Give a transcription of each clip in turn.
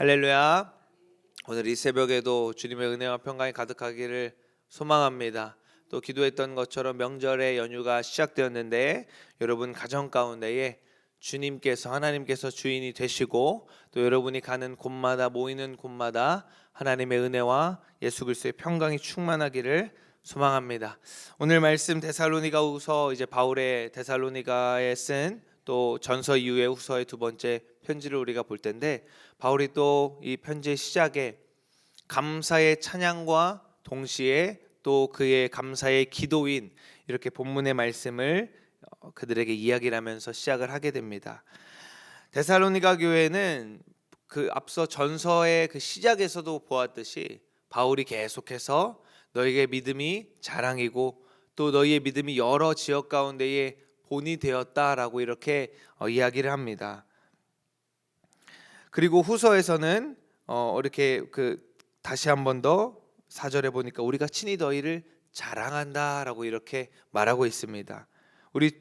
할렐루야. 오늘 이 새벽에도 주님의 은혜와 평강이 가득하기를 소망합니다. 또 기도했던 것처럼 명절의 연휴가 시작되었는데 여러분 가정 가운데에 주님께서 하나님께서 주인이 되시고 또 여러분이 가는 곳마다 모이는 곳마다 하나님의 은혜와 예수 그리스도의 평강이 충만하기를 소망합니다. 오늘 말씀 데살로니가후서 이제 바울의 데살로니가에 쓴 또 전서 이후의 후서의 두 번째 편지를 우리가 볼 텐데 바울이 또 이 편지의 시작에 감사의 찬양과 동시에 또 그의 감사의 기도인 이렇게 본문의 말씀을 그들에게 이야기를 하면서 시작을 하게 됩니다. 데살로니가 교회는 그 앞서 전서의 그 시작에서도 보았듯이 바울이 계속해서 너희의 믿음이 자랑이고 또 너희의 믿음이 여러 지역 가운데에 본이 되었다라고 이렇게 이야기를 합니다. 그리고 후서에서는 이렇게 다시 한 번 더 4절에 보니까 우리가 친히 너희를 자랑한다라고 이렇게 말하고 있습니다. 우리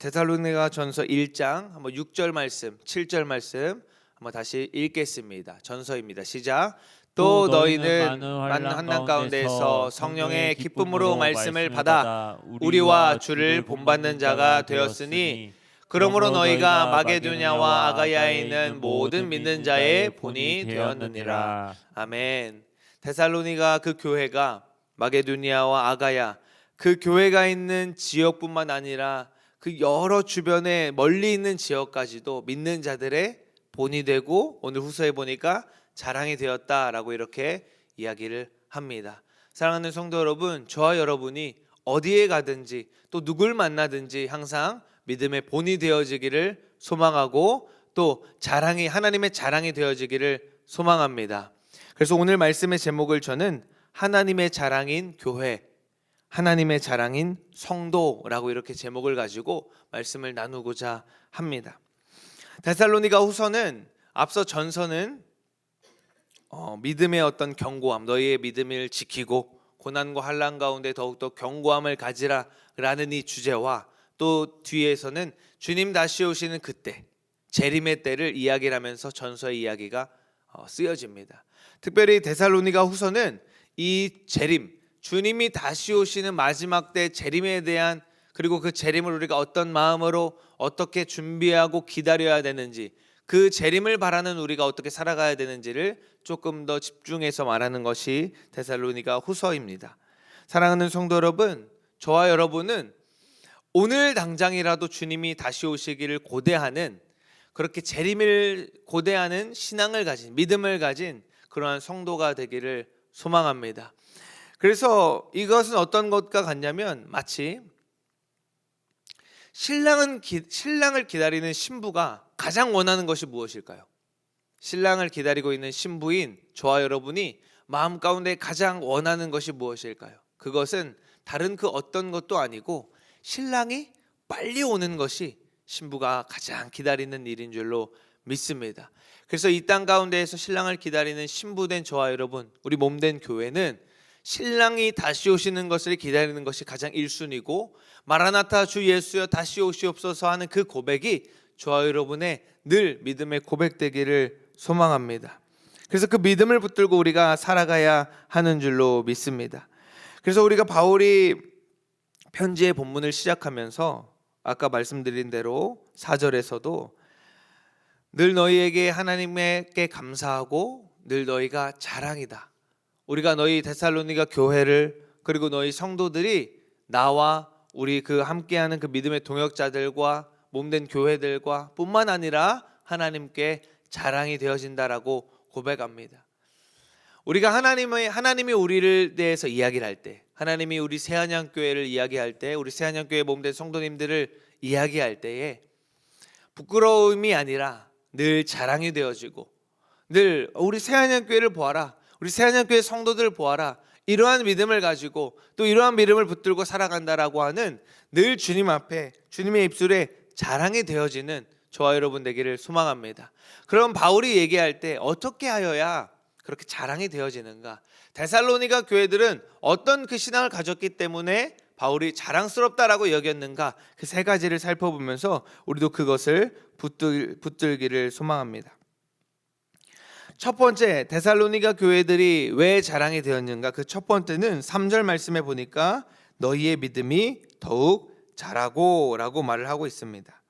데살로니가 전서 1장 한번 6절 말씀, 7절 말씀 한번 다시 읽겠습니다. 전서입니다. 시작. 또 너희는 많은 환난 가운데서 성령의 기쁨으로 말씀을 받아 우리와 주를 본받는 자가 되었으니 그러므로 너희가 마게도냐와 아가야에 있는 모든 믿는 자의 본이 되었느니라. 아멘. 데살로니가 그 교회가 마게도냐와 아가야 그 교회가 있는 지역뿐만 아니라 그 여러 주변에 멀리 있는 지역까지도 믿는 자들의 본이 되고 오늘 후서에 보니까 자랑이 되었다라고 이렇게 이야기를 합니다. 사랑하는 성도 여러분, 저와 여러분이 어디에 가든지 또 누굴 만나든지 항상 믿음의 본이 되어지기를 소망하고 또 자랑이 하나님의 자랑이 되어지기를 소망합니다. 그래서 오늘 말씀의 제목을 저는 하나님의 자랑인 교회, 하나님의 자랑인 성도라고 이렇게 제목을 가지고 말씀을 나누고자 합니다. 데살로니가 후서는 앞서 전서는 믿음의 어떤 견고함, 너희의 믿음을 지키고 고난과 환난 가운데 더욱더 견고함을 가지라라는 이 주제와 또 뒤에서는 주님 다시 오시는 그때 재림의 때를 이야기를 하면서 전서의 이야기가 쓰여집니다. 특별히 데살로니가 후서는 이 재림, 주님이 다시 오시는 마지막 때 재림에 대한 그리고 그 재림을 우리가 어떤 마음으로 어떻게 준비하고 기다려야 되는지 그 재림을 바라는 우리가 어떻게 살아가야 되는지를 조금 더 집중해서 말하는 것이 데살로니가 후서입니다. 사랑하는 성도 여러분, 저와 여러분은 오늘 당장이라도 주님이 다시 오시기를 고대하는 그렇게 재림을 고대하는 신앙을 가진 믿음을 가진 그러한 성도가 되기를 소망합니다. 그래서 이것은 어떤 것과 같냐면 마치 신랑을 기다리는 신부가 가장 원하는 것이 무엇일까요? 신랑을 기다리고 있는 신부인 저와 여러분이 마음 가운데 가장 원하는 것이 무엇일까요? 그것은 다른 그 어떤 것도 아니고 신랑이 빨리 오는 것이 신부가 가장 기다리는 일인 줄로 믿습니다. 그래서 이 땅 가운데에서 신랑을 기다리는 신부된 저와 여러분, 우리 몸된 교회는 신랑이 다시 오시는 것을 기다리는 것이 가장 1순위고 마라나타 주 예수여 다시 오시옵소서 하는 그 고백이 저와 여러분의 늘 믿음의 고백되기를 소망합니다. 그래서 그 믿음을 붙들고 우리가 살아가야 하는 줄로 믿습니다. 그래서 우리가 바울이 편지의 본문을 시작하면서 아까 말씀드린 대로 4절에서도 늘 너희에게 하나님께 감사하고 늘 너희가 자랑이다. 우리가 너희 데살로니가 교회를 그리고 너희 성도들이 나와 우리 그 함께하는 그 믿음의 동역자들과 몸된 교회들과 뿐만 아니라 하나님께 자랑이 되어진다라고 고백합니다. 우리가 하나님이 우리를 대해서 이야기를 할 때, 하나님이 우리 새한양교회를 이야기할 때, 우리 새한양교회 몸된 성도님들을 이야기할 때에 부끄러움이 아니라 늘 자랑이 되어지고 늘 우리 새한양교회를 보아라, 우리 새한양교회 성도들을 보아라, 이러한 믿음을 가지고 또 이러한 믿음을 붙들고 살아간다라고 하는 늘 주님 앞에 주님의 입술에 자랑이 되어지는 저와 여러분 되기를 소망합니다. 그럼 바울이 얘기할 때 어떻게 하여야 그렇게 자랑이 되어지는가? 데살로니가 교회들은 어떤 그 신앙을 가졌기 때문에 바울이 자랑스럽다라고 여겼는가? 그 세 가지를 살펴보면서 우리도 그것을 붙들기를 소망합니다. 첫 번째, 데살로니가 교회들이 왜 자랑이 되었는가? 그 첫 번째는 3절 말씀에 보니까 너희의 믿음이 더욱 자라고 라고 말을 하고 있습니다.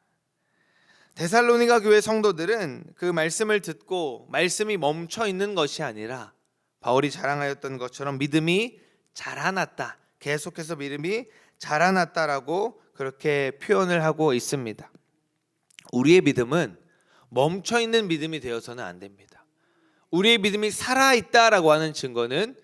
데살로니가 교회 성도들은 그 말씀을 듣고 말씀이 멈춰 있는 것이 아니라 바울이 자랑하였던 것처럼 믿음이 자라났다, 계속해서 믿음이 자라났다라고 그렇게 표현을 하고 있습니다. 우리의 믿음은 멈춰 있는 믿음이 되어서는 안 됩니다. 우리의 믿음이 살아있다라고 하는 증거는,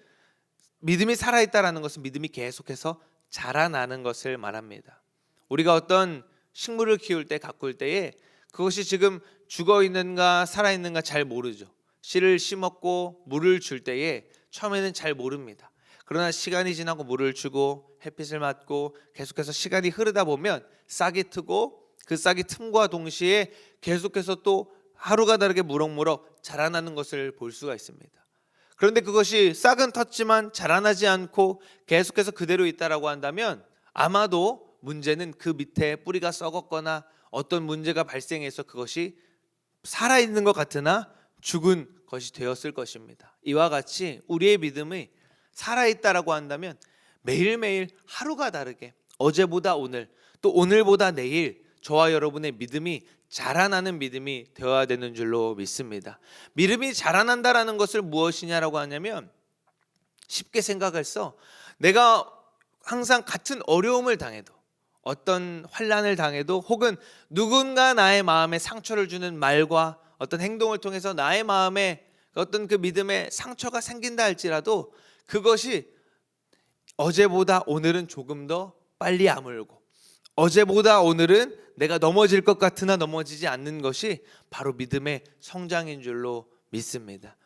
믿음이 살아있다라는 것은 믿음이 계속해서 자라나는 것을 말합니다. 우리가 어떤 식물을 키울 때, 가꿀 때에 그것이 지금 죽어 있는가 살아 있는가 잘 모르죠. 씨를 심었고 물을 줄 때에 처음에는 잘 모릅니다. 그러나 시간이 지나고 물을 주고 햇빛을 맞고 계속해서 시간이 흐르다 보면 싹이 트고, 그 싹이 틈과 동시에 계속해서 또 하루가 다르게 무럭무럭 자라나는 것을 볼 수가 있습니다. 그런데 그것이 싹은 텄지만 자라나지 않고 계속해서 그대로 있다라고 한다면 아마도 문제는 그 밑에 뿌리가 썩었거나 어떤 문제가 발생해서 그것이 살아있는 것 같으나 죽은 것이 되었을 것입니다. 이와 같이 우리의 믿음이 살아있다라고 한다면 매일매일 하루가 다르게 어제보다 오늘, 또 오늘보다 내일 저와 여러분의 믿음이 자라나는 믿음이 되어야 되는 줄로 믿습니다. 믿음이 자라난다라는 것을 무엇이냐라고 하냐면, 쉽게 생각해서 내가 항상 같은 어려움을 당해도, 어떤 환난을 당해도, 혹은 누군가 나의 마음에 상처를 주는 말과 어떤 행동을 통해서 나의 마음에 어떤 그 믿음의 상처가 생긴다 할지라도 그것이 어제보다 오늘은 조금 더 빨리 아물고, 어제보다 오늘은 내가 넘어질 것 같으나 넘어지지 않는 것이 바로 믿음의 성장인 줄로 믿습니다.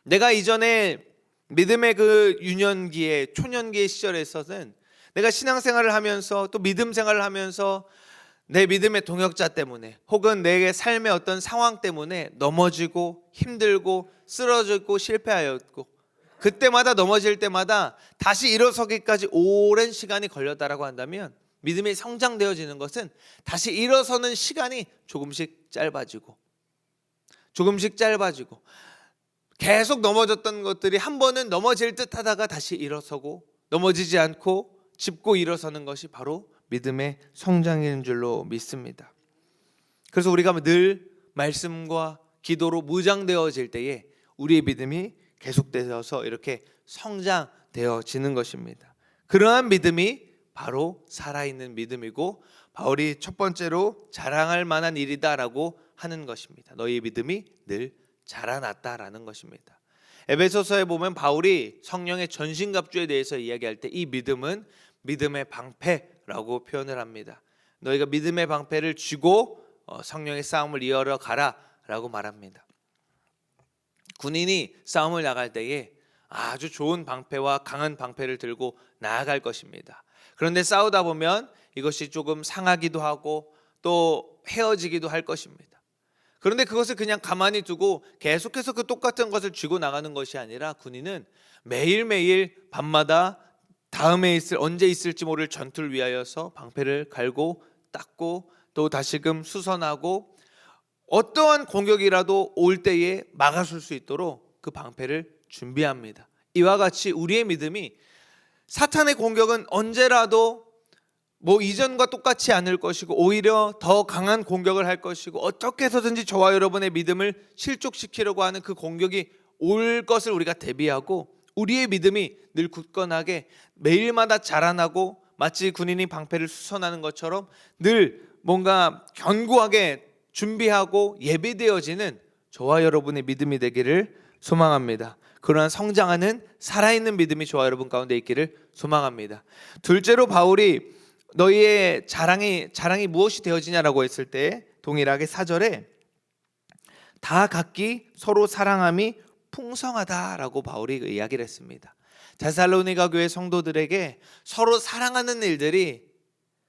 내가 이전에 믿음의 그 유년기에, 초년기의 시절에서는 내가 신앙생활을 하면서 또 믿음 생활을 하면서 내 믿음의 동역자 때문에, 혹은 내 삶의 어떤 상황 때문에 넘어지고 힘들고 쓰러졌고 실패하였고, 그때마다 넘어질 때마다 다시 일어서기까지 오랜 시간이 걸렸다라고 한다면, 믿음이 성장되어지는 것은 다시 일어서는 시간이 조금씩 짧아지고 계속 넘어졌던 것들이 한 번은 넘어질 듯 하다가 다시 일어서고, 넘어지지 않고 짚고 일어서는 것이 바로 믿음의 성장인 줄로 믿습니다. 그래서 우리가 늘 말씀과 기도로 무장되어질 때에 우리의 믿음이 계속되어서 이렇게 성장되어지는 것입니다. 그러한 믿음이 바로 살아있는 믿음이고, 바울이 첫 번째로 자랑할 만한 일이다라고 하는 것입니다. 너희의 믿음이 늘 자라났다라는 것입니다. 에베소서에 보면 바울이 성령의 전신갑주에 대해서 이야기할 때 이 믿음은 믿음의 방패라고 표현을 합니다. 너희가 믿음의 방패를 쥐고 성령의 싸움을 이어러 가라라고 말합니다. 군인이 싸움을 나갈 때에 아주 좋은 방패와 강한 방패를 들고 나아갈 것입니다. 그런데 싸우다 보면 이것이 조금 상하기도 하고 또 헤어지기도 할 것입니다. 그런데 그것을 그냥 가만히 두고 계속해서 그 똑같은 것을 쥐고 나가는 것이 아니라, 군인은 매일매일 밤마다 다음에 언제 있을지 모를 전투를 위하여서 방패를 갈고 닦고 또 다시금 수선하고, 어떠한 공격이라도 올 때에 막아설 수 있도록 그 방패를 준비합니다. 이와 같이 우리의 믿음이 사탄의 공격은 언제라도 이전과 똑같지 않을 것이고, 오히려 더 강한 공격을 할 것이고, 어떻게 해서든지 저와 여러분의 믿음을 실족시키려고 하는 그 공격이 올 것을 우리가 대비하고, 우리의 믿음이 늘 굳건하게 매일마다 자라나고, 마치 군인이 방패를 수선하는 것처럼 늘 뭔가 견고하게 준비하고 예비되어지는 저와 여러분의 믿음이 되기를 소망합니다. 그러한 성장하는 살아있는 믿음이 저와 여러분 가운데 있기를 소망합니다. 둘째로 바울이 너희의 자랑이 무엇이 되어지냐라고 했을 때, 동일하게 4절에 다 각기 서로 사랑함이 풍성하다라고 바울이 이야기를 했습니다. 데살로니가 교회 성도들에게 서로 사랑하는 일들이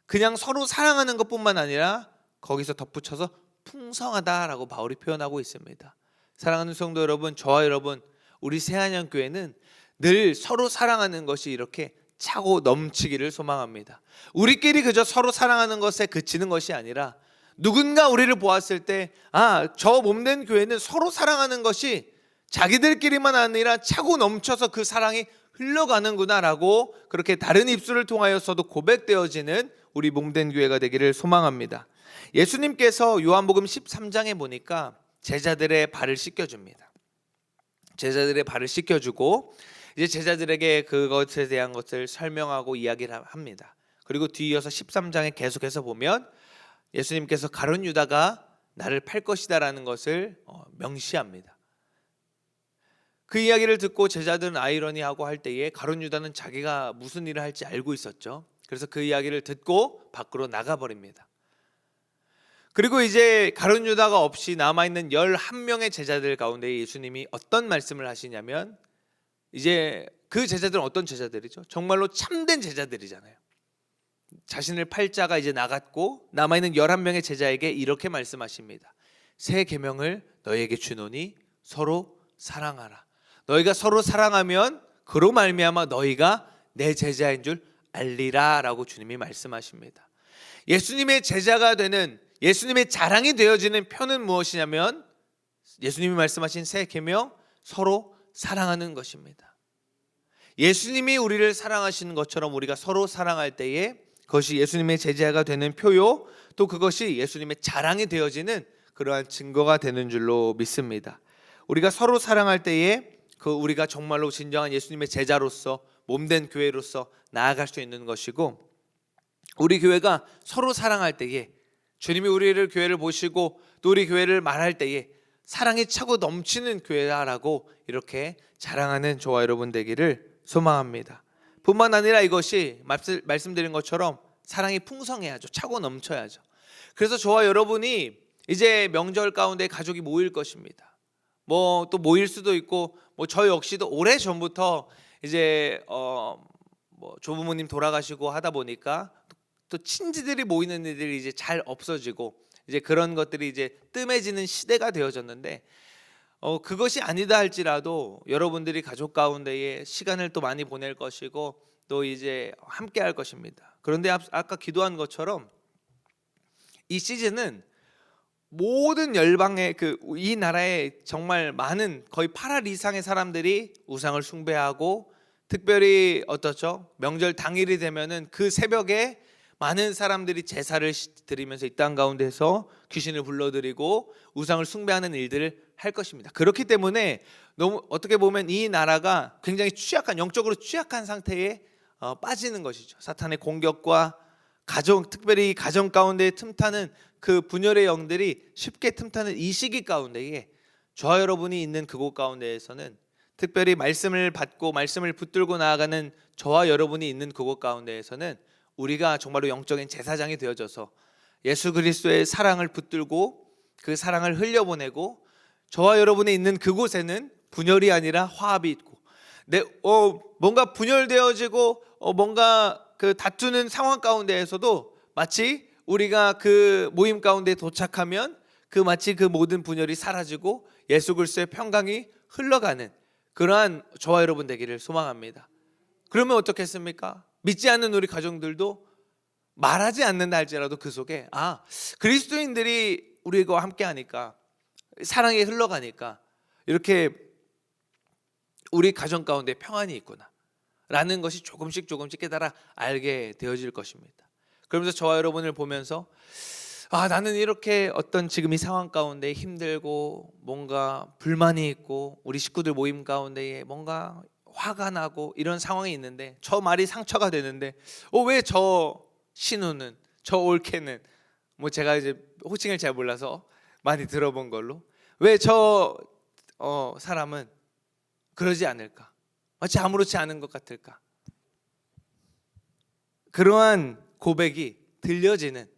그냥 서로 사랑하는 것뿐만 아니라 거기서 덧붙여서 풍성하다라고 바울이 표현하고 있습니다. 사랑하는 성도 여러분, 저와 여러분, 우리 새한영교회는 늘 서로 사랑하는 것이 이렇게 차고 넘치기를 소망합니다. 우리끼리 그저 서로 사랑하는 것에 그치는 것이 아니라, 누군가 우리를 보았을 때 저 몸된 교회는 서로 사랑하는 것이 자기들끼리만 아니라 차고 넘쳐서 그 사랑이 흘러가는구나라고 그렇게 다른 입술을 통하여서도 고백되어지는 우리 몸된 교회가 되기를 소망합니다. 예수님께서 요한복음 13장에 보니까 제자들의 발을 씻겨줍니다. 제자들의 발을 씻겨주고 이제 제자들에게 그것에 대한 것을 설명하고 이야기를 합니다. 그리고 뒤이어서 13장에 계속해서 보면 예수님께서 가룟 유다가 나를 팔 것이다라는 것을 명시합니다. 그 이야기를 듣고 제자들은 아이러니하고 할 때에 가룟 유다는 자기가 무슨 일을 할지 알고 있었죠. 그래서 그 이야기를 듣고 밖으로 나가버립니다. 그리고 이제 가룟 유다가 없이 남아있는 11명의 제자들 가운데 예수님이 어떤 말씀을 하시냐면, 이제 그 제자들은 어떤 제자들이죠? 정말로 참된 제자들이잖아요. 자신을 팔 자가 이제 나갔고 남아있는 11명의 제자에게 이렇게 말씀하십니다. 새 계명을 너희에게 주노니 서로 사랑하라. 너희가 서로 사랑하면 그로 말미암아 너희가 내 제자인 줄 알리라 라고 주님이 말씀하십니다. 예수님의 제자가 되는, 예수님의 자랑이 되어지는 표는 무엇이냐면 예수님이 말씀하신 새 계명, 서로 사랑하는 것입니다. 예수님이 우리를 사랑하시는 것처럼 우리가 서로 사랑할 때에 그것이 예수님의 제자가 되는 표요, 또 그것이 예수님의 자랑이 되어지는 그러한 증거가 되는 줄로 믿습니다. 우리가 서로 사랑할 때에 우리가 정말로 진정한 예수님의 제자로서 몸된 교회로서 나아갈 수 있는 것이고, 우리 교회가 서로 사랑할 때에 주님이 우리를 교회를 보시고 또 우리 교회를 말할 때에 사랑이 차고 넘치는 교회다라고 이렇게 자랑하는 저와 여러분 되기를 소망합니다. 뿐만 아니라 이것이 말씀드린 것처럼 사랑이 풍성해야죠. 차고 넘쳐야죠. 그래서 저와 여러분이 이제 명절 가운데 가족이 모일 것입니다. 뭐 또 모일 수도 있고, 뭐 저 역시도 오래 전부터 이제 뭐 조부모님 돌아가시고 하다 보니까 또 친지들이 모이는 일들이 이제 잘 없어지고 이제 그런 것들이 이제 뜸해지는 시대가 되어졌는데, 그것이 아니다 할지라도 여러분들이 가족 가운데에 시간을 또 많이 보낼 것이고 또 이제 함께 할 것입니다. 그런데 아까 기도한 것처럼 이 시즌은 모든 열방의 이 나라에 정말 많은 거의 8할 이상의 사람들이 우상을 숭배하고, 특별히 어떻죠? 명절 당일이 되면은 그 새벽에 많은 사람들이 제사를 드리면서 이 땅 가운데서 귀신을 불러들이고 우상을 숭배하는 일들을 할 것입니다. 그렇기 때문에 너무 어떻게 보면 이 나라가 굉장히 취약한, 영적으로 취약한 상태에 빠지는 것이죠. 사탄의 공격과 특별히 가정 가운데 틈타는 그 분열의 영들이 쉽게 틈타는 이 시기 가운데에 저와 여러분이 있는 그곳 가운데에서는, 특별히 말씀을 받고 말씀을 붙들고 나아가는 저와 여러분이 있는 그곳 가운데에서는 우리가 정말로 영적인 제사장이 되어져서 예수 그리스도의 사랑을 붙들고 그 사랑을 흘려보내고, 저와 여러분이 있는 그곳에는 분열이 아니라 화합이 있고, 뭔가 분열되어지고 뭔가 그 다투는 상황 가운데에서도 마치 우리가 그 모임 가운데 도착하면 마치 그 모든 분열이 사라지고 예수 그리스도의 평강이 흘러가는 그러한 저와 여러분 되기를 소망합니다. 그러면 어떻겠습니까? 믿지 않는 우리 가정들도 말하지 않는다 할지라도 그 속에 그리스도인들이 우리와 함께 하니까, 사랑이 흘러가니까 이렇게 우리 가정 가운데 평안이 있구나 라는 것이 조금씩 깨달아 알게 되어질 것입니다. 그러면서 저와 여러분을 보면서 나는 이렇게 어떤 지금 이 상황 가운데 힘들고 뭔가 불만이 있고 우리 식구들 모임 가운데에 뭔가 화가 나고 이런 상황이 있는데, 저 말이 상처가 되는데 왜 저 신우는, 저 올케는, 뭐 제가 이제 호칭을 잘 몰라서 많이 들어본 걸로, 왜 저 사람은 그러지 않을까, 마치 아무렇지 않은 것 같을까, 그러한 고백이 들려지는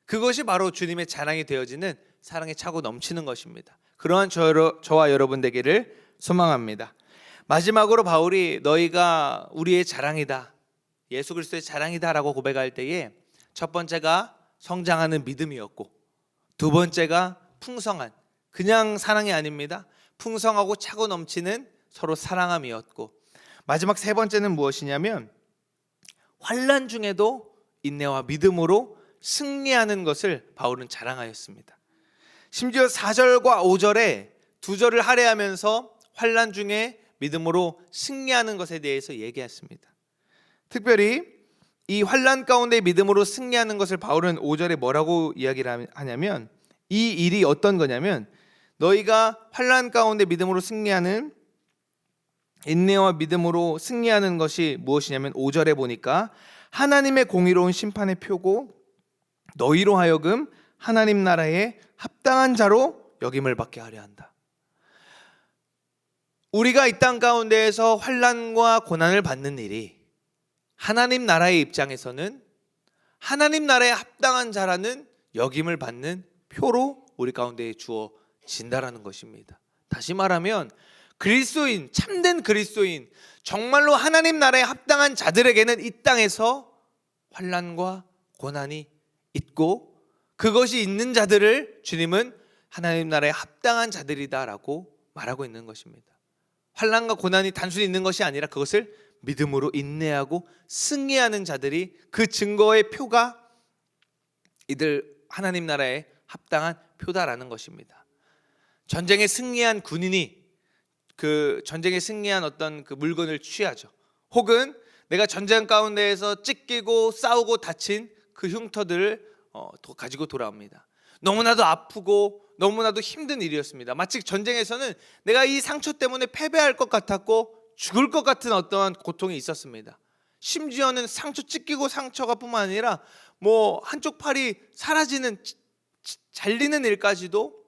그것이 바로 주님의 자랑이 되어지는 사랑에 차고 넘치는 것입니다. 그러한 저와 여러분 되기를 소망합니다. 마지막으로 바울이 너희가 우리의 자랑이다, 예수 그리스도의 자랑이다 라고 고백할 때에 첫 번째가 성장하는 믿음이었고, 두 번째가 풍성한, 그냥 사랑이 아닙니다. 풍성하고 차고 넘치는 서로 사랑함이었고, 마지막 세 번째는 무엇이냐면 환난 중에도 인내와 믿음으로 승리하는 것을 바울은 자랑하였습니다. 심지어 4절과 5절에 두 절을 할애하면서 환난 중에 믿음으로 승리하는 것에 대해서 얘기했습니다. 특별히 이 환난 가운데 믿음으로 승리하는 것을 바울은 5절에 뭐라고 이야기를 하냐면, 이 일이 어떤 거냐면, 너희가 환난 가운데 믿음으로 승리하는, 인내와 믿음으로 승리하는 것이 무엇이냐면 5절에 보니까 하나님의 공의로운 심판의 표고 너희로 하여금 하나님 나라에 합당한 자로 여김을 받게 하려 한다. 우리가 이 땅 가운데에서 환난과 고난을 받는 일이 하나님 나라의 입장에서는 하나님 나라에 합당한 자라는 여김을 받는 표로 우리 가운데에 주어진다라는 것입니다. 다시 말하면 그리스도인, 참된 그리스도인, 정말로 하나님 나라에 합당한 자들에게는 이 땅에서 환난과 고난이 있고, 그것이 있는 자들을 주님은 하나님 나라에 합당한 자들이다라고 말하고 있는 것입니다. 환난과 고난이 단순히 있는 것이 아니라 그것을 믿음으로 인내하고 승리하는 자들이, 그 증거의 표가 이들 하나님 나라에 합당한 표다라는 것입니다. 전쟁에 승리한 군인이 그 전쟁에 승리한 어떤 그 물건을 취하죠. 혹은 내가 전쟁 가운데에서 찢기고 싸우고 다친 그 흉터들을 가지고 돌아옵니다. 너무나도 아프고 너무나도 힘든 일이었습니다. 마치 전쟁에서는 내가 이 상처 때문에 패배할 것 같았고 죽을 것 같은 어떠한 고통이 있었습니다. 심지어는 상처 찢기고 상처가 뿐만 아니라 한쪽 팔이 사라지는, 잘리는 일까지도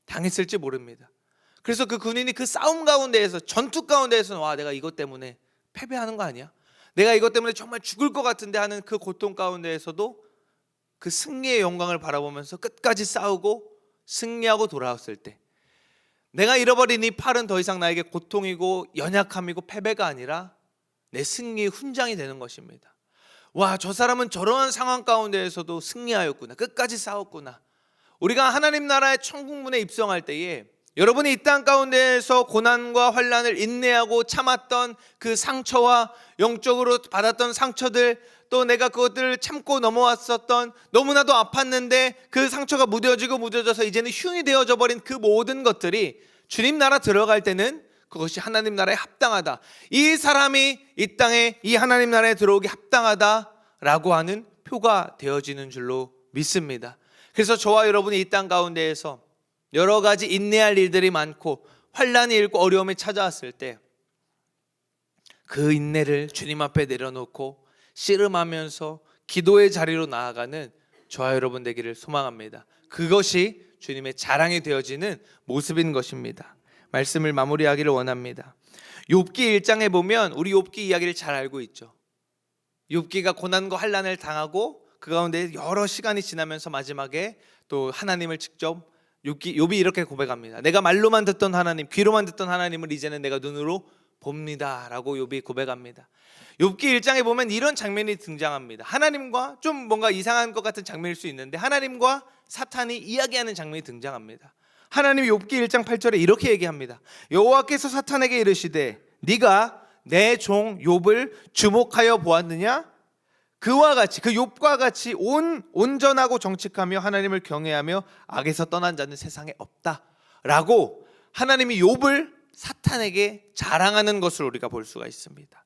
당했을지 모릅니다. 그래서 그 군인이 그 싸움 가운데에서, 전투 가운데에서 와, 내가 이것 때문에 패배하는 거 아니야? 내가 이것 때문에 정말 죽을 것 같은데 하는 그 고통 가운데에서도 그 승리의 영광을 바라보면서 끝까지 싸우고 승리하고 돌아왔을 때, 내가 잃어버린 이 팔은 더 이상 나에게 고통이고 연약함이고 패배가 아니라 내 승리의 훈장이 되는 것입니다. 와, 저 사람은 저러한 상황 가운데에서도 승리하였구나, 끝까지 싸웠구나. 우리가 하나님 나라의 천국문에 입성할 때에 여러분이 이 땅 가운데에서 고난과 환난을 인내하고 참았던 그 상처와 영적으로 받았던 상처들, 또 내가 그것들을 참고 넘어왔었던, 너무나도 아팠는데 그 상처가 무뎌져서 이제는 흉이 되어져 버린 그 모든 것들이 주님 나라 들어갈 때는 그것이 하나님 나라에 합당하다, 이 사람이 이 땅에 이 하나님 나라에 들어오기 합당하다라고 하는 표가 되어지는 줄로 믿습니다. 그래서 저와 여러분이 이 땅 가운데에서 여러 가지 인내할 일들이 많고 환난이 있고 어려움이 찾아왔을 때 그 인내를 주님 앞에 내려놓고 씨름하면서 기도의 자리로 나아가는 저와 여러분 되기를 소망합니다. 그것이 주님의 자랑이 되어지는 모습인 것입니다. 말씀을 마무리하기를 원합니다. 욥기 1장에 보면 우리 욥기 이야기를 잘 알고 있죠. 욥기가 고난과 환난을 당하고 그 가운데 여러 시간이 지나면서 마지막에 또 하나님을 직접, 욥이 이렇게 고백합니다. 내가 말로만 듣던 하나님, 귀로만 듣던 하나님을 이제는 내가 눈으로 봅니다 라고 욥이 고백합니다. 욥기 1장에 보면 이런 장면이 등장합니다. 하나님과, 좀 뭔가 이상한 것 같은 장면일 수 있는데, 하나님과 사탄이 이야기하는 장면이 등장합니다. 하나님이 욥기 1장 8절에 이렇게 얘기합니다. 여호와께서 사탄에게 이르시되 네가 내 종 욥을 주목하여 보았느냐? 그와 같이, 그 욥과 같이 온전하고 정직하며 하나님을 경외하며 악에서 떠난 자는 세상에 없다 라고 하나님이 욥을 사탄에게 자랑하는 것을 우리가 볼 수가 있습니다.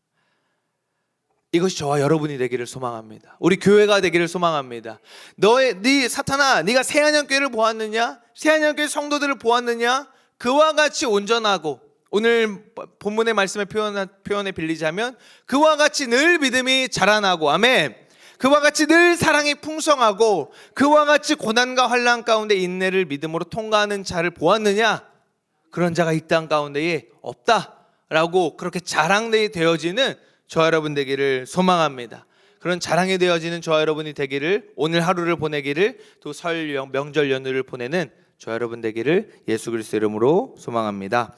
이것이 저와 여러분이 되기를 소망합니다. 우리 교회가 되기를 소망합니다. 네 사탄아, 네가 새하늘교회를 보았느냐? 새하늘교회 성도들을 보았느냐? 그와 같이 온전하고, 오늘 본문의 말씀의 표현에 빌리자면 그와 같이 늘 믿음이 자라나고, 아멘, 그와 같이 늘 사랑이 풍성하고 그와 같이 고난과 환난 가운데 인내를 믿음으로 통과하는 자를 보았느냐? 그런 자가 이 땅 가운데에 없다라고 그렇게 자랑이 되어지는 저와 여러분 되기를 소망합니다. 그런 자랑이 되어지는 저와 여러분이 되기를, 오늘 하루를 보내기를, 또 설 명절 연휴를 보내는 저와 여러분 되기를 예수 그리스도 이름으로 소망합니다.